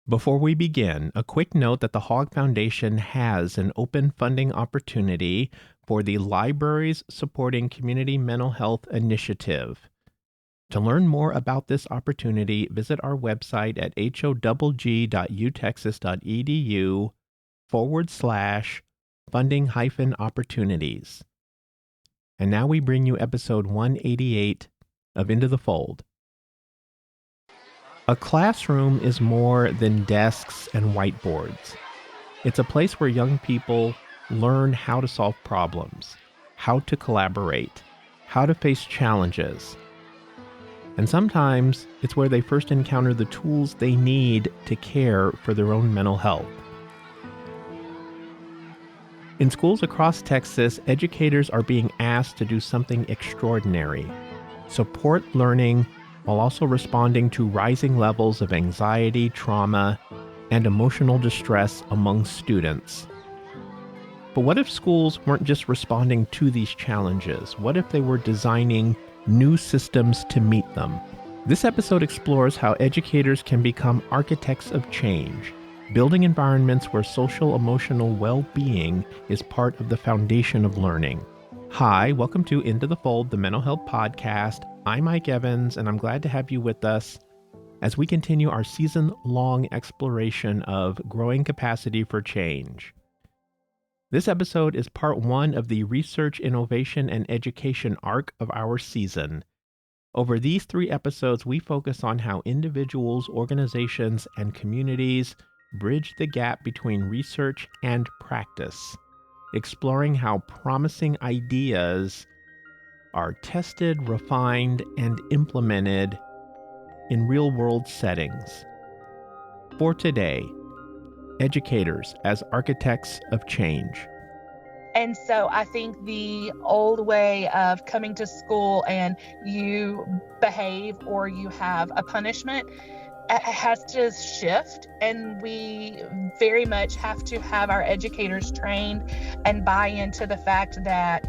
Before we begin, a quick note that the Hogg Foundation has an open funding opportunity for the Libraries Supporting Community Mental Health Initiative. To learn more about this opportunity, visit our website at howg.utexas.edu/funding-opportunities. And now we bring you episode 188 of Into the Fold. A classroom is more than desks and whiteboards. It's a place where young people learn how to solve problems, how to collaborate, how to face challenges. And sometimes it's where they first encounter the tools they need to care for their own mental health. In schools across Texas, educators are being asked to do something extraordinary: support learning while also responding to rising levels of anxiety, trauma, and emotional distress among students. But what if schools weren't just responding to these challenges? What if they were designing new systems to meet them? This episode explores how educators can become architects of change, building environments where social emotional well-being is part of the foundation of learning. Hi, welcome to Into the Fold, the Mental Health Podcast. I'm Mike Evans, and I'm glad to have you with us as we continue our season-long exploration of growing capacity for change. This episode is part one of the research, innovation, and education arc of our season. Over these 3 episodes, we focus on how individuals, organizations, and communities bridge the gap between research and practice, exploring how promising ideas are tested, refined, and implemented in real-world settings. For today, educators as architects of change. And so I think the old way of coming to school and you behave or you have a punishment has to shift, and we very much have to have our educators trained and buy into the fact that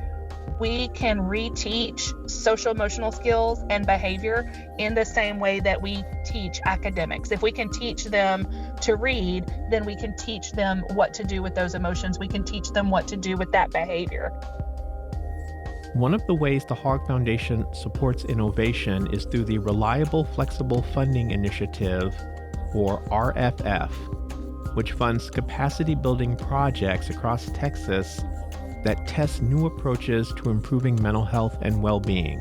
we can reteach social emotional skills and behavior in the same way that we teach academics. If we can teach them to read, then we can teach them what to do with those emotions. We can teach them what to do with that behavior. One of the ways the Hogg Foundation supports innovation is through the Reliable Flexible Funding Initiative, or RFF, which funds capacity building projects across Texas that test new approaches to improving mental health and well-being.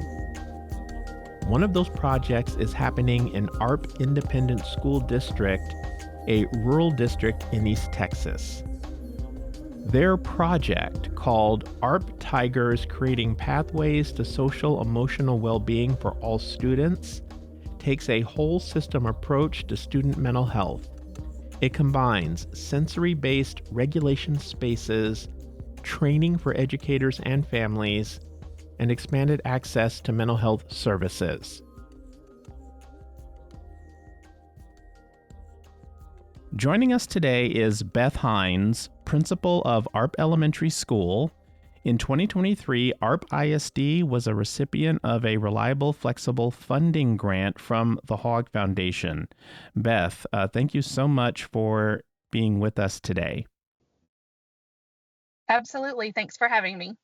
One of those projects is happening in Arp Independent School District, a rural district in East Texas. Their project, called Arp Tigers Creating Pathways to Social Emotional Well-Being for All Students, takes a whole system approach to student mental health. It combines sensory-based regulation spaces, training for educators and families, and expanded access to mental health services. Joining us today is Beth Hines, principal of Arp Elementary School. In 2023, Arp ISD was a recipient of a Reliable Flexible Funding grant from the Hogg Foundation. Beth, thank you so much for being with us today. Absolutely. Thanks for having me.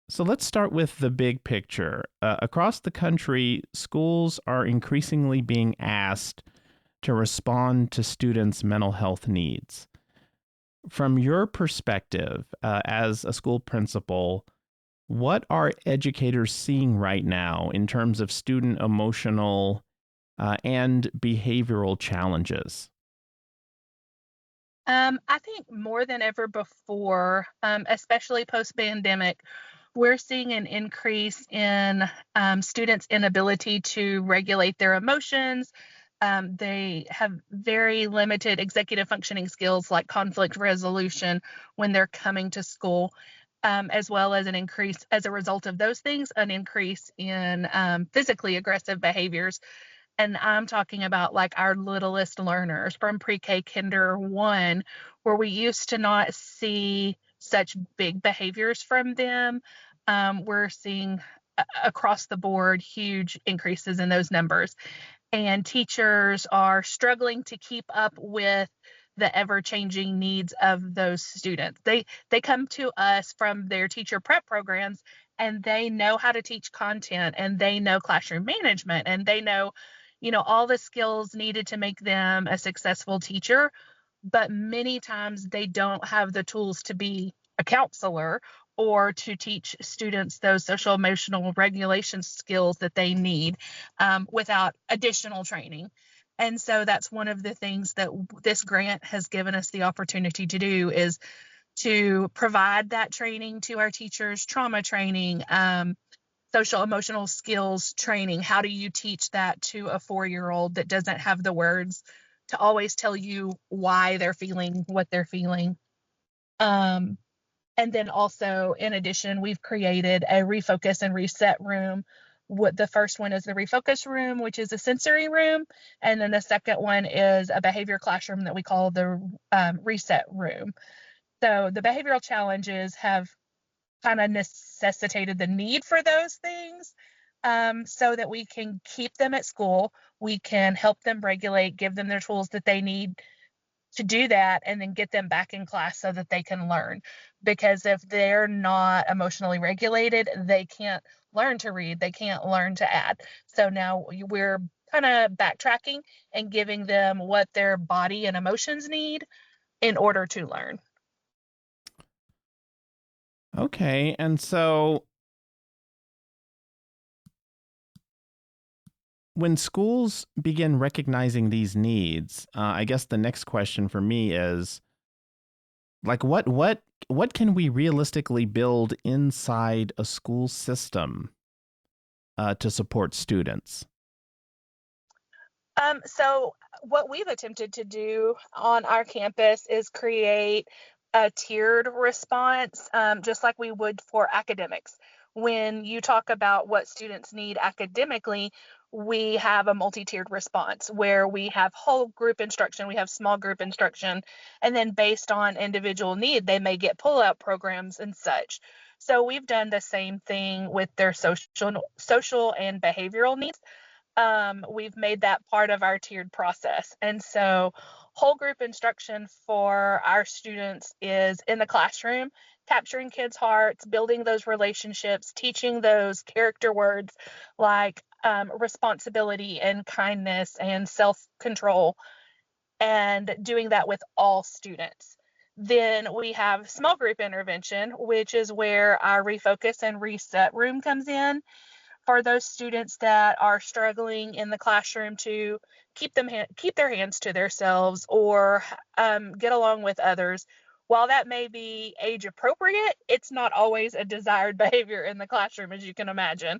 So let's start with the big picture. Across the country, schools are increasingly being asked to respond to students' mental health needs. From your perspective, as a school principal, what are educators seeing right now in terms of student emotional and behavioral challenges? I think more than ever before, especially post-pandemic, we're seeing an increase in students' inability to regulate their emotions. They have very limited executive functioning skills like conflict resolution when they're coming to school, as well as an increase, as a result of those things, an increase in physically aggressive behaviors. And I'm talking about like our littlest learners from pre-K kinder 1, where we used to not see such big behaviors from them. We're seeing across the board huge increases in those numbers. and teachers are struggling to keep up with the ever-changing needs of those students. They come to us from their teacher prep programs, and they know how to teach content, and they know classroom management, and they know, all the skills needed to make them a successful teacher. But many times they don't have the tools to be a counselor or to teach students those social emotional regulation skills that they need, without additional training. And so that's one of the things that this grant has given us the opportunity to do, is to provide that training to our teachers, trauma training, social emotional skills training. How do you teach that to a 4-year-old that doesn't have the words to always tell you why they're feeling what they're feeling? And then also, in addition, we've created a refocus and reset room. What the first one is the refocus room, which is a sensory room, and then the second one is a behavior classroom that we call the reset room. So the behavioral challenges have kind of necessitated the need for those things, so that we can keep them at school. We can help them regulate, give them their tools that they need to do that, and then get them back in class so that they can learn. Because if they're not emotionally regulated, they can't learn to read, they can't learn to add. So now we're kind of backtracking and giving them what their body and emotions need in order to learn. Okay, and so when schools begin recognizing these needs, I guess the next question for me is, like, what can we realistically build inside a school system to support students? So what we've attempted to do on our campus is create a tiered response, just like we would for academics. When you talk about what students need academically, we have a multi-tiered response where we have whole group instruction, we have small group instruction, and then based on individual need, they may get pull-out programs and such. So we've done the same thing with their social and behavioral needs. We've made that part of our tiered process. And so whole group instruction for our students is in the classroom, capturing kids' hearts, building those relationships, teaching those character words like responsibility and kindness and self-control, and doing that with all students. Then we have small group intervention, which is where our refocus and reset room comes in for those students that are struggling in the classroom to keep their hands to themselves, or get along with others. While that may be age appropriate, it's not always a desired behavior in the classroom, as you can imagine.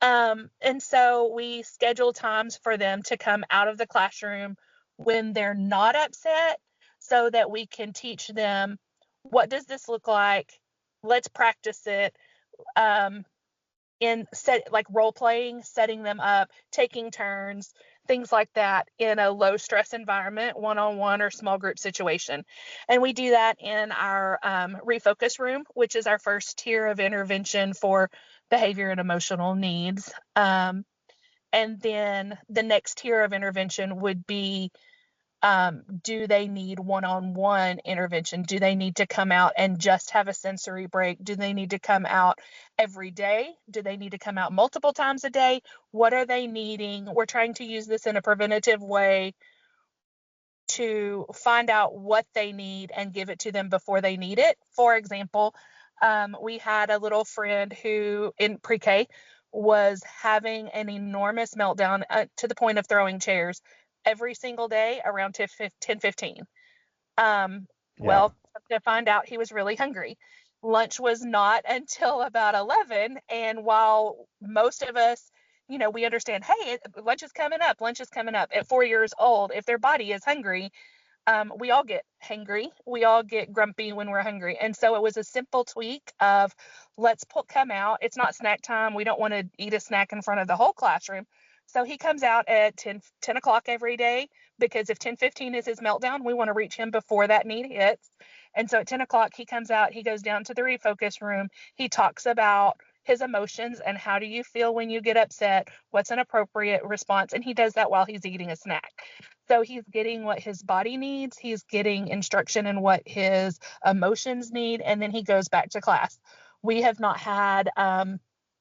And so we schedule times for them to come out of the classroom when they're not upset, so that we can teach them, what does this look like? Let's practice it. Um, in set like role playing, setting them up, taking turns, things like that, in a low stress environment, one-on-one or small group situation. And we do that in our refocus room, which is our first tier of intervention for behavior and emotional needs. And then the next tier of intervention would be, do they need one-on-one intervention? Do they need to come out and just have a sensory break? Do they need to come out every day? Do they need to come out multiple times a day? What are they needing? We're trying to use this in a preventative way to find out what they need and give it to them before they need it. For example, we had a little friend who in pre-K was having an enormous meltdown, to the point of throwing chairs every single day around 10:15. Yeah. Well, to find out, he was really hungry. Lunch was not until about 11. And while most of us, we understand, hey, lunch is coming up at 4 years old. If their body is hungry, we all get hangry. We all get grumpy when we're hungry. And so it was a simple tweak of, come out. It's not snack time. We don't want to eat a snack in front of the whole classroom. So he comes out at 10 o'clock every day, because if 10:15 is his meltdown, we want to reach him before that need hits. And so at 10 o'clock, he comes out, he goes down to the refocus room. He talks about his emotions and how do you feel when you get upset? What's an appropriate response? And he does that while he's eating a snack. So he's getting what his body needs, he's getting instruction in what his emotions need, and then he goes back to class. We have not had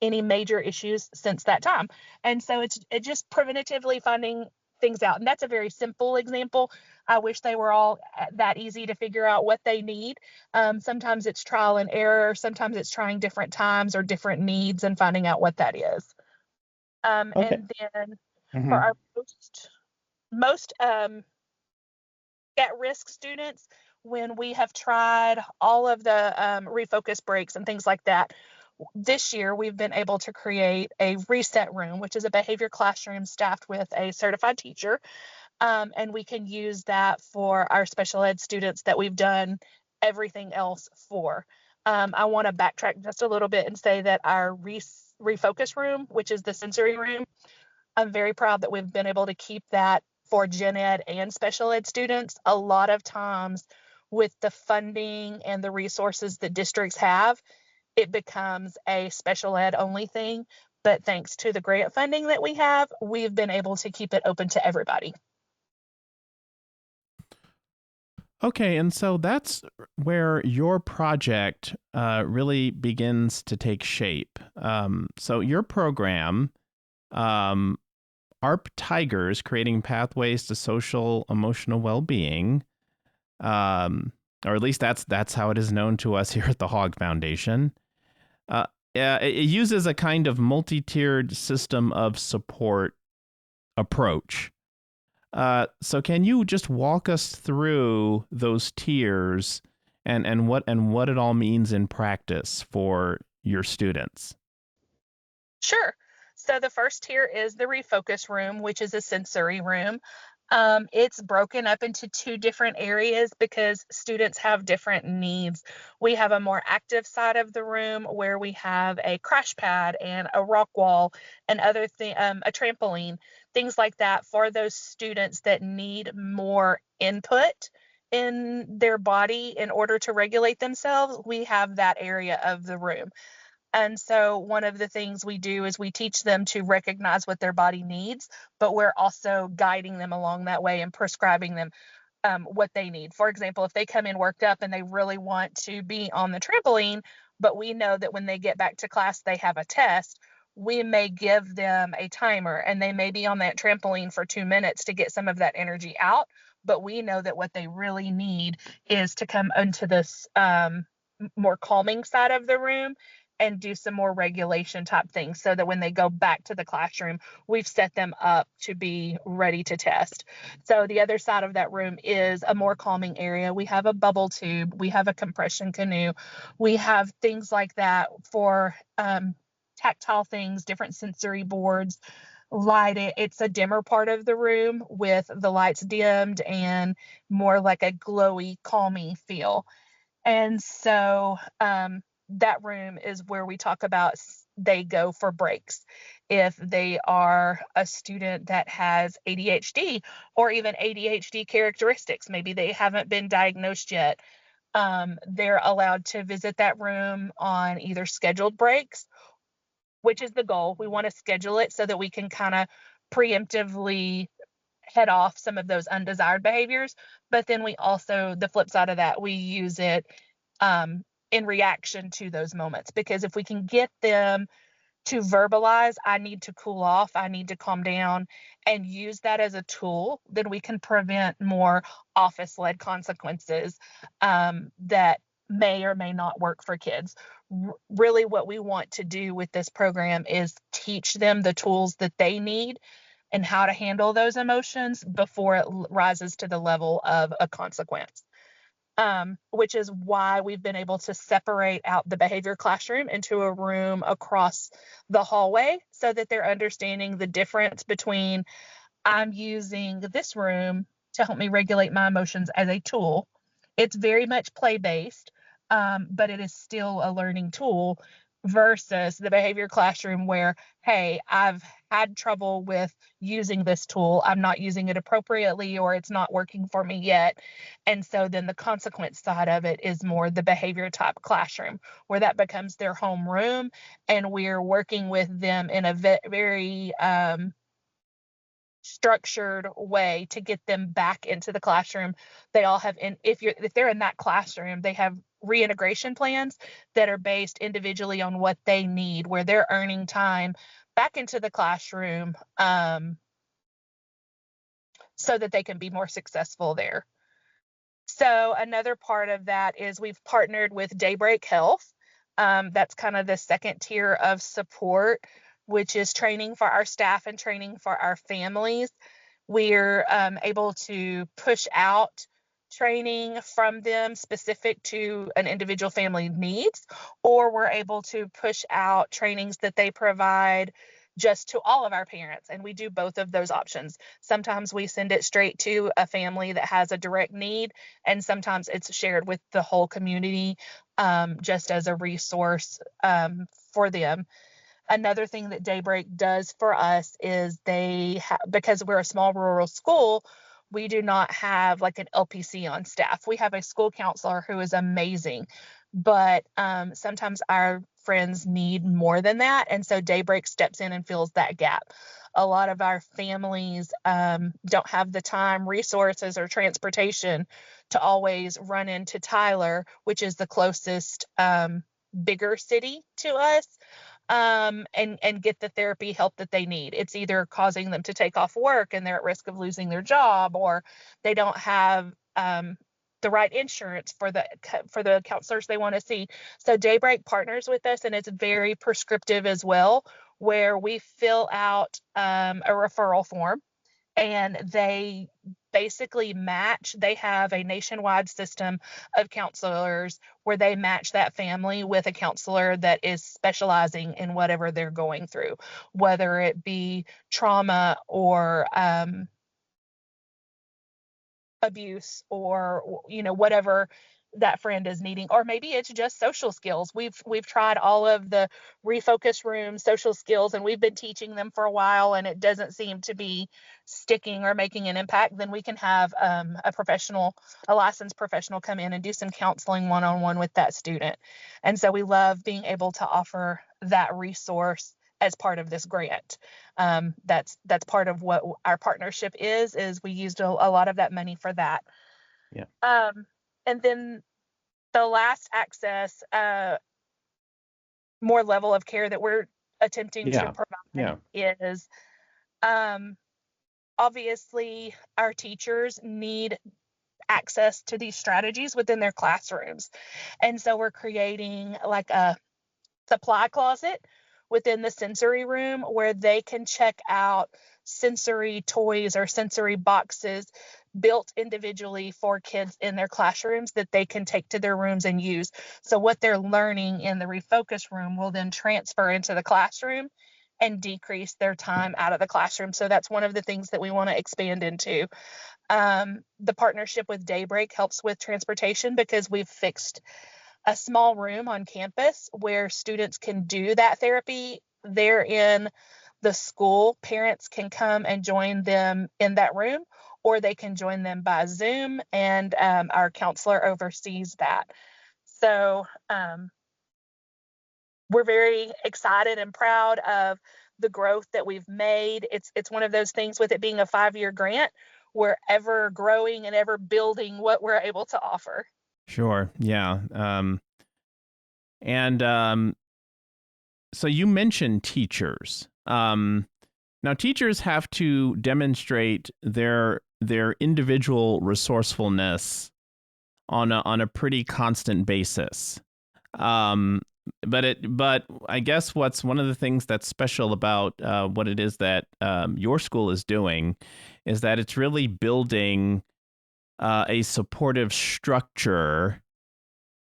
any major issues since that time. And so it's just preventatively finding things out. And that's a very simple example. I wish they were all that easy to figure out what they need. Sometimes it's trial and error. Sometimes it's trying different times or different needs and finding out what that is. Okay. And then for Hmm. our most at-risk students, when we have tried all of the refocus breaks and things like that, this year we've been able to create a reset room, which is a behavior classroom staffed with a certified teacher. And we can use that for our special ed students that we've done everything else for. I want to backtrack just a little bit and say that our refocus room, which is the sensory room, I'm very proud that we've been able to keep that for gen ed and special ed students. A lot of times with the funding and the resources that districts have, it becomes a special ed only thing. But thanks to the grant funding that we have, we've been able to keep it open to everybody. Okay, and so that's where your project really begins to take shape. So your program, um, ARP Tigers, Creating Pathways to Social Emotional Well-Being, or at least that's how it is known to us here at the Hog Foundation. Uh, it uses a kind of multi-tiered system of support approach. So can you just walk us through those tiers and what it all means in practice for your students? Sure. So the first tier is the refocus room, which is a sensory room. It's broken up into two different areas because students have different needs. We have a more active side of the room where we have a crash pad and a rock wall and a trampoline, things like that for those students that need more input in their body in order to regulate themselves. We have that area of the room. And so one of the things we do is we teach them to recognize what their body needs, but we're also guiding them along that way and prescribing them what they need. For example, if they come in worked up and they really want to be on the trampoline, but we know that when they get back to class, they have a test, we may give them a timer and they may be on that trampoline for 2 minutes to get some of that energy out. But we know that what they really need is to come into this more calming side of the room and do some more regulation type things so that when they go back to the classroom, we've set them up to be ready to test. So the other side of that room is a more calming area. We have a bubble tube, we have a compression canoe, we have things like that for tactile things, different sensory boards. It's a dimmer part of the room with the lights dimmed and more like a glowy, calmy feel. And so that room is where we talk about they go for breaks. If they are a student that has ADHD or even ADHD characteristics, maybe they haven't been diagnosed yet, they're allowed to visit that room on either scheduled breaks, which is the goal. We want to schedule it so that we can kind of preemptively head off some of those undesired behaviors. But then we also, the flip side of that, we use it in reaction to those moments. Because if we can get them to verbalize, I need to cool off, I need to calm down, and use that as a tool, then we can prevent more office led consequences that may or may not work for kids. Really, what we want to do with this program is teach them the tools that they need and how to handle those emotions before it rises to the level of a consequence. Which is why we've been able to separate out the behavior classroom into a room across the hallway so that they're understanding the difference between I'm using this room to help me regulate my emotions as a tool. It's very much play based, but it is still a learning tool. versus the behavior classroom where, hey, I've had trouble with using this tool. I'm not using it appropriately, or it's not working for me yet. And so then the consequence side of it is more the behavior type classroom, where that becomes their homeroom, and we're working with them in a very structured way to get them back into the classroom. They all have, and if they're in that classroom, they have reintegration plans that are based individually on what they need, where they're earning time back into the classroom, so that they can be more successful there. So another part of that is we've partnered with Daybreak Health. That's kind of the second tier of support, which is training for our staff and training for our families. We're able to push out training from them specific to an individual family needs, or we're able to push out trainings that they provide just to all of our parents. And we do both of those options. Sometimes we send it straight to a family that has a direct need, and sometimes it's shared with the whole community, just as a resource for them. Another thing that Daybreak does for us is because we're a small rural school, we do not have like an LPC on staff. We have a school counselor who is amazing, but sometimes our friends need more than that. And so Daybreak steps in and fills that gap. A lot of our families don't have the time, resources, or transportation to always run into Tyler, which is the closest bigger city to us, and get the therapy help that they need. It's either causing them to take off work and they're at risk of losing their job, or they don't have the right insurance for the counselors they want to see. So Daybreak partners with us, and it's very prescriptive as well, where we fill out a referral form, and they basically match. They have a nationwide system of counselors where they match that family with a counselor that is specializing in whatever they're going through, whether it be trauma or abuse, or whatever that friend is needing, or maybe it's just social skills. We've tried all of the refocus room social skills, and we've been teaching them for a while, and it doesn't seem to be sticking or making an impact. Then we can have a licensed professional come in and do some counseling one-on-one with that student. And so we love being able to offer that resource as part of this grant. That's part of what our partnership is we used a lot of that money for that. Yeah. And then the last access, more level of care that we're attempting to provide is, obviously our teachers need access to these strategies within their classrooms. And so we're creating like a supply closet within the sensory room where they can check out sensory toys or sensory boxes built individually for kids in their classrooms that they can take to their rooms and use. So what they're learning in the refocus room will then transfer into the classroom and decrease their time out of the classroom. So that's one of the things that we want to expand into. The partnership with Daybreak helps with transportation because we've fixed a small room on campus where students can do that therapy. They're in the school. Parents can come and join them in that room, or they can join them by Zoom, and our counselor oversees that. So we're very excited and proud of the growth that we've made. It's one of those things, with it being a 5-year grant, we're ever growing and ever building what we're able to offer. Sure. Yeah. So you mentioned teachers. Now teachers have to demonstrate their individual resourcefulness on a pretty constant basis. But I guess what's one of the things that's special about what it is that your school is doing is that it's really building a supportive structure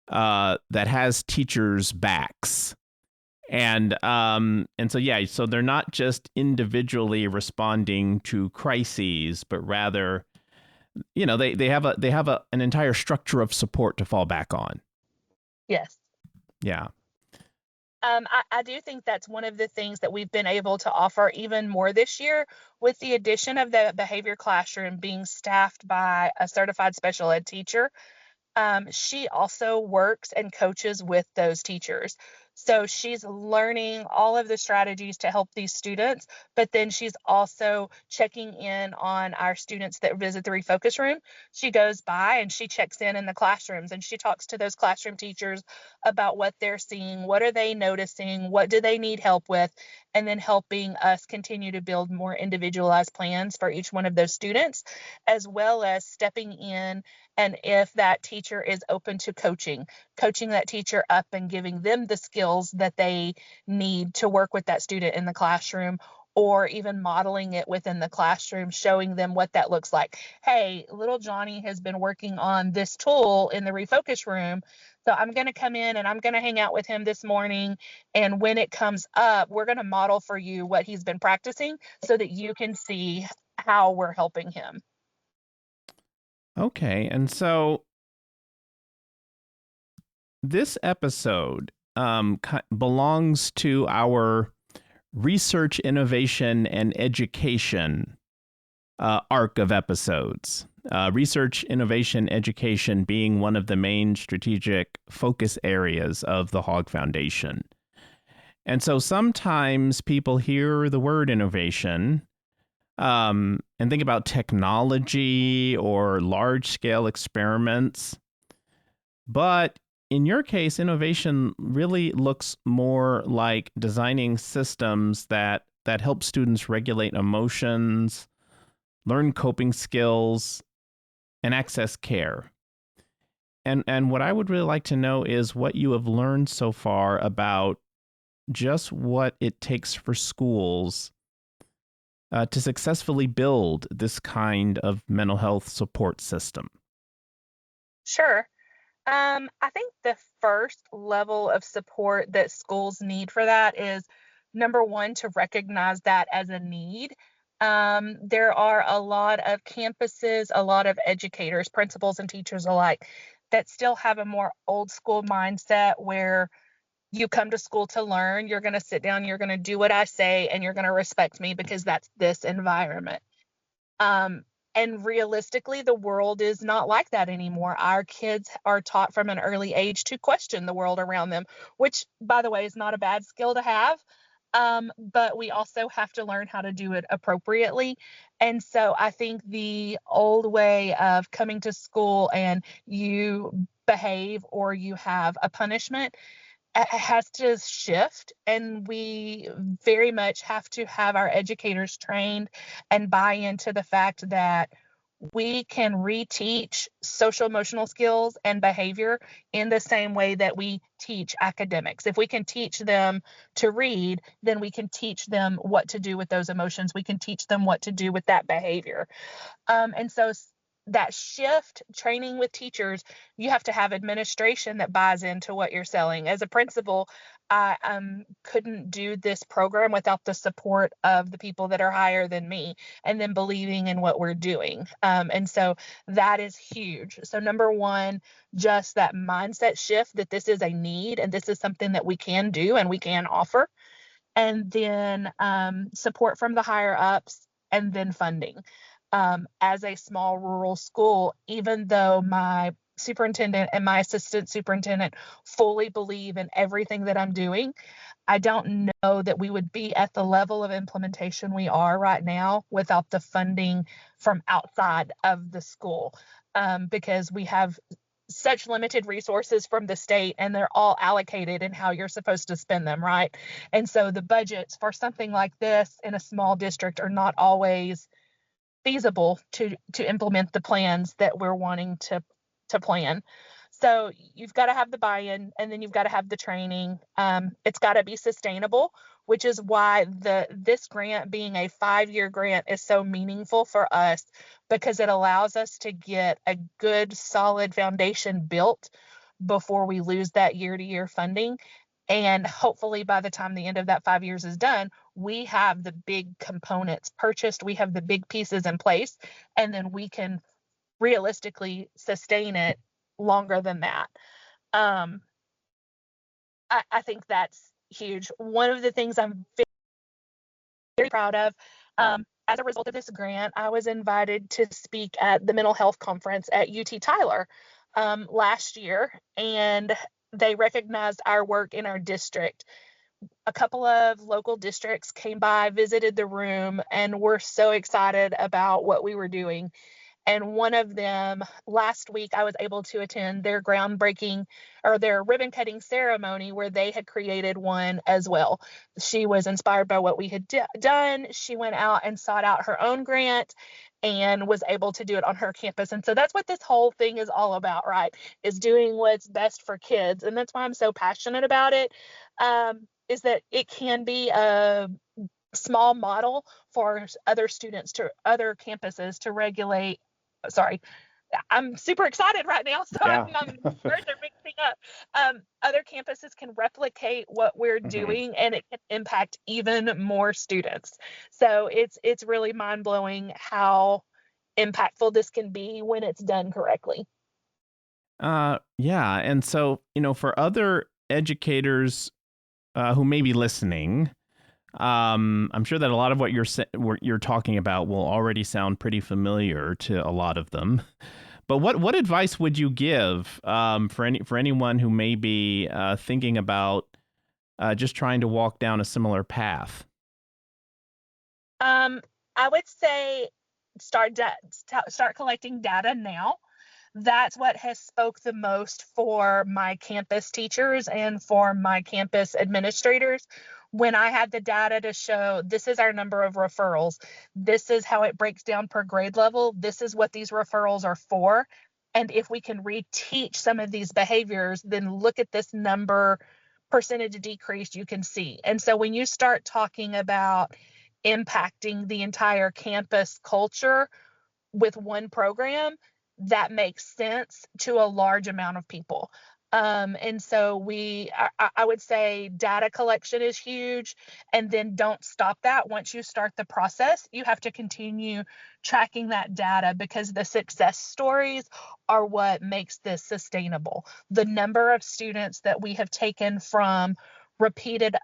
that has teachers' backs. And so they're not just individually responding to crises, but rather, they have an entire structure of support to fall back on. Yes. Yeah. I do think that's one of the things that we've been able to offer even more this year with the addition of the behavior classroom being staffed by a certified special ed teacher. She also works and coaches with those teachers. So she's learning all of the strategies to help these students, but then she's also checking in on our students that visit the refocus room. She goes by and she checks in the classrooms and she talks to those classroom teachers about what they're seeing, what are they noticing, what do they need help with, and then helping us continue to build more individualized plans for each one of those students, as well as stepping in and if that teacher is open to coaching that teacher up and giving them the skills that they need to work with that student in the classroom, or even modeling it within the classroom, showing them what that looks like. Hey, little Johnny has been working on this tool in the refocus room. So I'm going to come in and I'm going to hang out with him this morning. And when it comes up, we're going to model for you what he's been practicing so that you can see how we're helping him. Okay, and so this episode belongs to our research, innovation, and education arc of episodes. Research, innovation, education being one of the main strategic focus areas of the Hogg Foundation. And so sometimes people hear the word innovation and think about technology or large-scale experiments. But in your case, innovation really looks more like designing systems that help students regulate emotions, learn coping skills, and access care. And what I would really like to know is what you have learned so far about just what it takes for schools to successfully build this kind of mental health support system. Sure. I think the first level of support that schools need for that is number one, to recognize that as a need. There are a lot of campuses, a lot of educators, principals, and teachers alike that still have a more old school mindset where you come to school to learn, you're going to sit down, you're going to do what I say, and you're going to respect me because that's this environment. Um, and realistically, the world is not like that anymore. Our kids are taught from an early age to question the world around them, which, by the way, is not a bad skill to have. But we also have to learn how to do it appropriately. And so I think the old way of coming to school and you behave or you have a punishment has to shift, and we very much have to have our educators trained and buy into the fact that we can reteach social emotional skills and behavior in the same way that we teach academics. If we can teach them to read, then we can teach them what to do with those emotions. We can teach them what to do with that behavior. And so that shift, training with teachers, you have to have administration that buys into what you're selling. As a principal, I couldn't do this program without the support of the people that are higher than me and then believing in what we're doing. And so that is huge. So number one, just that mindset shift that this is a need and this is something that we can do and we can offer. And then support from the higher ups, and then funding. As a small rural school, even though my superintendent and my assistant superintendent fully believe in everything that I'm doing, I don't know that we would be at the level of implementation we are right now without the funding from outside of the school, because we have such limited resources from the state and they're all allocated in how you're supposed to spend them, right? And so the budgets for something like this in a small district are not always feasible to implement the plans that we're wanting to plan. So you've got to have the buy-in, and then you've got to have the training. It's got to be sustainable, which is why this grant being a 5-year grant is so meaningful for us, because it allows us to get a good solid foundation built before we lose that year-to-year funding. And hopefully by the time the end of that 5 years is done, we have the big components purchased, we have the big pieces in place, and then we can realistically sustain it longer than that. I think that's huge. One of the things I'm very proud of, as a result of this grant, I was invited to speak at the mental health conference at UT Tyler last year, and they recognized our work in our district. A couple of local districts came by, visited the room, and were so excited about what we were doing. And one of them, last week, I was able to attend their groundbreaking or their ribbon cutting ceremony where they had created one as well. She was inspired by what we had done. She went out and sought out her own grant and was able to do it on her campus. And so that's what this whole thing is all about, right? Is doing what's best for kids. And that's why I'm so passionate about it. Is that it can be a small model for other students to other campuses to regulate. Sorry, I'm super excited right now, so Yeah. I'm words are mixing up. Other campuses can replicate what we're doing, and it can impact even more students. So it's really mind blowing how impactful this can be when it's done correctly. Yeah. And so, for other educators who may be listening, I'm sure that a lot of what you're talking about will already sound pretty familiar to a lot of them. But what advice would you give for anyone who may be thinking about just trying to walk down a similar path? I would say start collecting data now. That's what has spoke the most for my campus teachers and for my campus administrators. When I had the data to show this is our number of referrals, this is how it breaks down per grade level, this is what these referrals are for. And if we can reteach some of these behaviors, then look at this number percentage decrease you can see. And so when you start talking about impacting the entire campus culture with one program, that makes sense to a large amount of people. And so I would say data collection is huge, and then don't stop that. Once you start the process, you have to continue tracking that data because the success stories are what makes this sustainable. The number of students that we have taken from repeated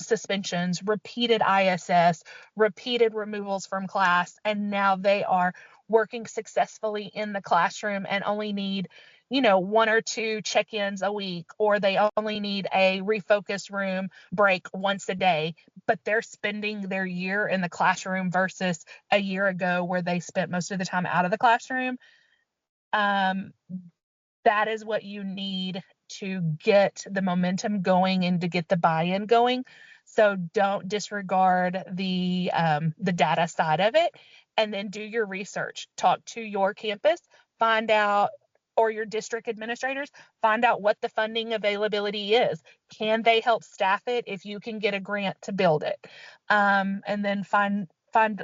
suspensions, repeated ISS, repeated removals from class, and now they are working successfully in the classroom and only need, one or two check-ins a week, or they only need a refocus room break once a day, but they're spending their year in the classroom versus a year ago where they spent most of the time out of the classroom. That is what you need to get the momentum going and to get the buy-in going. So don't disregard the data side of it, and then do your research. Talk to your campus, find out, or your district administrators, find out what the funding availability is. Can they help staff it if you can get a grant to build it? And then find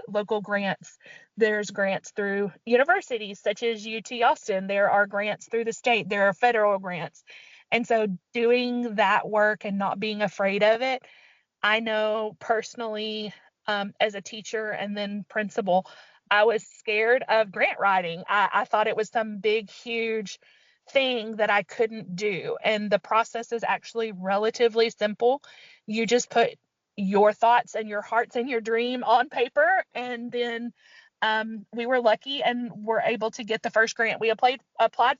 local grants. There's grants through universities such as UT Austin. There are grants through the state. There are federal grants. And so doing that work and not being afraid of it. I know personally, as a teacher and then principal, I was scared of grant writing. I thought it was some big, huge thing that I couldn't do. And the process is actually relatively simple. You just put your thoughts and your hearts and your dream on paper. And then we were lucky and were able to get the first grant we applied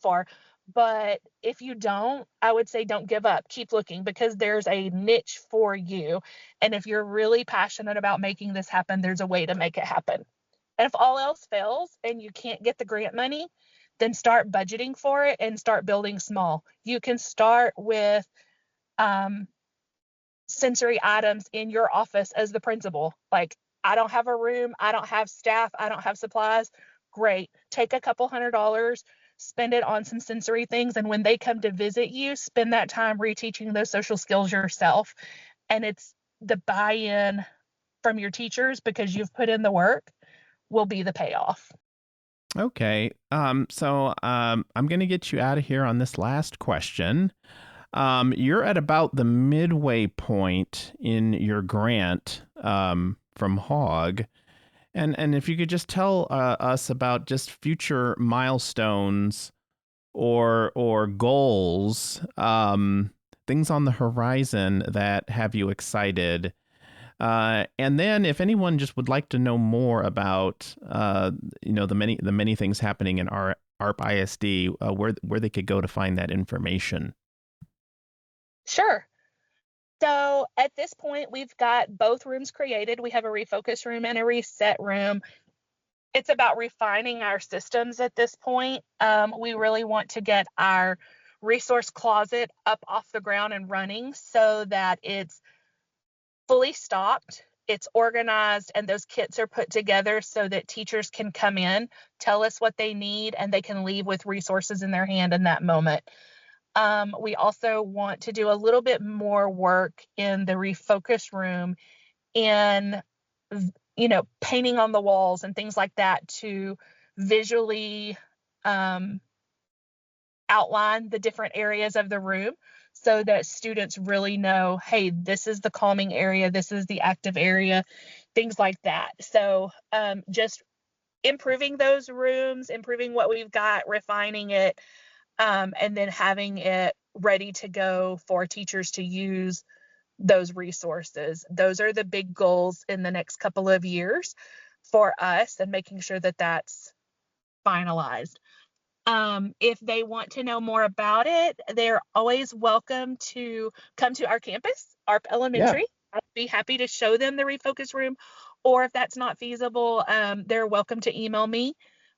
for. But if you don't, I would say don't give up. Keep looking because there's a niche for you. And if you're really passionate about making this happen, there's a way to make it happen. And if all else fails and you can't get the grant money, then start budgeting for it and start building small. You can start with sensory items in your office as the principal. Like, I don't have a room, I don't have staff, I don't have supplies. Great. Take a couple $100, spend it on some sensory things. And when they come to visit you, spend that time reteaching those social skills yourself. And it's the buy-in from your teachers because you've put in the work will be the payoff. Okay. So I'm going to get you out of here on this last question. You're at about the midway point in your grant from HOG. And if you could just tell us about just future milestones or goals things on the horizon that have you excited? And then if anyone just would like to know more about, the many things happening in our ARP ISD, where they could go to find that information. Sure. So at this point, we've got both rooms created. We have a refocus room and a reset room. It's about refining our systems at this point. We really want to get our resource closet up off the ground and running so that it's fully stocked, it's organized, and those kits are put together so that teachers can come in, tell us what they need, and they can leave with resources in their hand in that moment. We also want to do a little bit more work in the refocus room in, painting on the walls and things like that to visually outline the different areas of the room so that students really know, hey, this is the calming area, this is the active area, things like that. So just improving those rooms, improving what we've got, refining it, and then having it ready to go for teachers to use those resources. Those are the big goals in the next couple of years for us, and making sure that that's finalized. If they want to know more about it, they're always welcome to come to our campus, Arp Elementary. I'd be happy to show them the refocus room, or if that's not feasible, they're welcome to email me.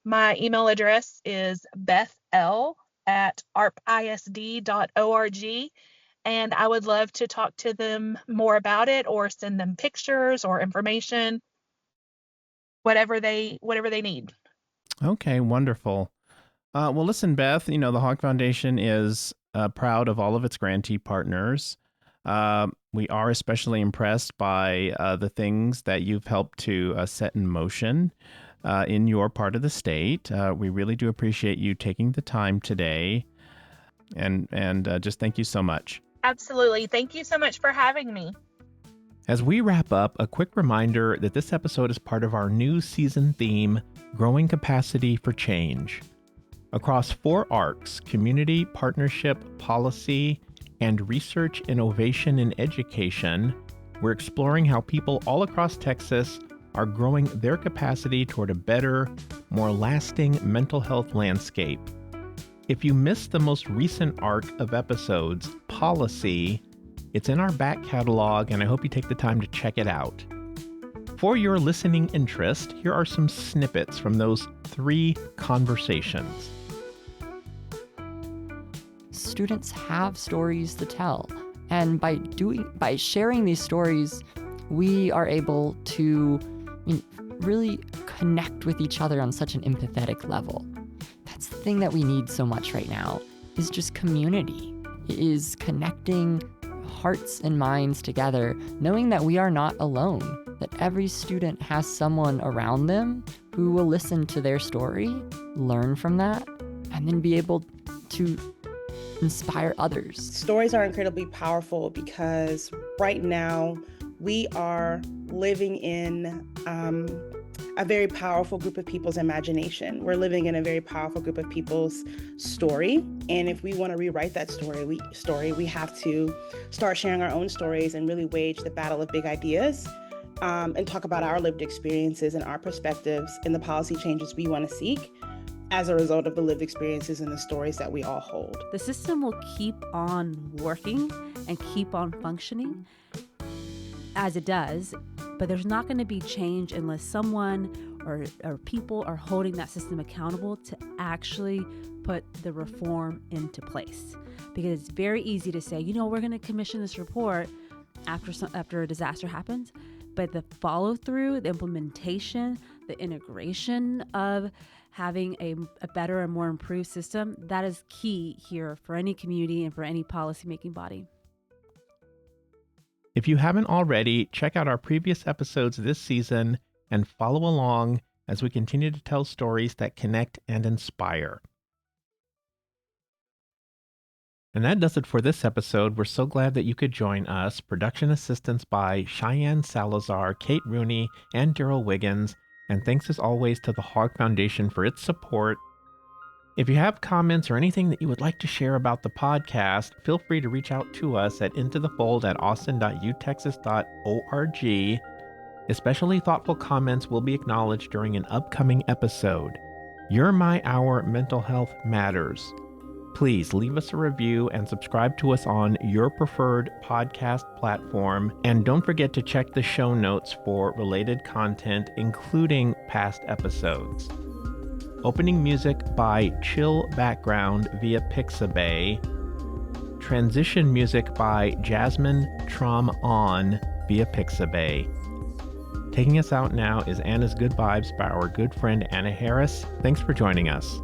My email address is bethl@arpisd.org, and I would love to talk to them more about it or send them pictures or information, whatever they need. Okay, wonderful. Well, listen, Beth, the Hawk Foundation is proud of all of its grantee partners. We are especially impressed by the things that you've helped to set in motion in your part of the state. We really do appreciate you taking the time today, and just thank you so much. Absolutely. Thank you so much for having me. As we wrap up, a quick reminder that this episode is part of our new season theme, Growing Capacity for Change. Across 4 arcs, community, partnership, policy, and research, innovation, and education, we're exploring how people all across Texas are growing their capacity toward a better, more lasting mental health landscape. If you missed the most recent arc of episodes, Policy, it's in our back catalog, and I hope you take the time to check it out. For your listening interest, here are some snippets from those 3 conversations. Students have stories to tell, and by sharing these stories, we are able to really connect with each other on such an empathetic level. That's the thing that we need so much right now, is just community. It is connecting hearts and minds together, knowing that we are not alone, that every student has someone around them who will listen to their story, learn from that, and then be able to inspire others. Stories are incredibly powerful because right now we are living in a very powerful group of people's imagination. We're living in a very powerful group of people's story. And if we want to rewrite that story, we have to start sharing our own stories and really wage the battle of big ideas, and talk about our lived experiences and our perspectives and the policy changes we want to seek as a result of the lived experiences and the stories that we all hold. The system will keep on working and keep on functioning as it does, but there's not going to be change unless someone or people are holding that system accountable to actually put the reform into place. Because it's very easy to say, we're going to commission this report after a disaster happens, but the follow through, the implementation, the integration of having a better and more improved system, that is key here for any community and for any policymaking body. If you haven't already, check out our previous episodes this season and follow along as we continue to tell stories that connect and inspire. And that does it for this episode. We're so glad that you could join us. Production assistance by Cheyenne Salazar, Kate Rooney, and Daryl Wiggins. And thanks as always to the Hogg Foundation for its support. If you have comments or anything that you would like to share about the podcast, feel free to reach out to us at intothefold@austin.utexas.org. Especially thoughtful comments will be acknowledged during an upcoming episode. You're My Hour Mental Health Matters. Please leave us a review and subscribe to us on your preferred podcast platform. And don't forget to check the show notes for related content, including past episodes. Opening music by Chill Background via Pixabay. Transition music by Jasmine Trom On via Pixabay. Taking us out now is Anna's Good Vibes by our good friend Anna Harris. Thanks for joining us.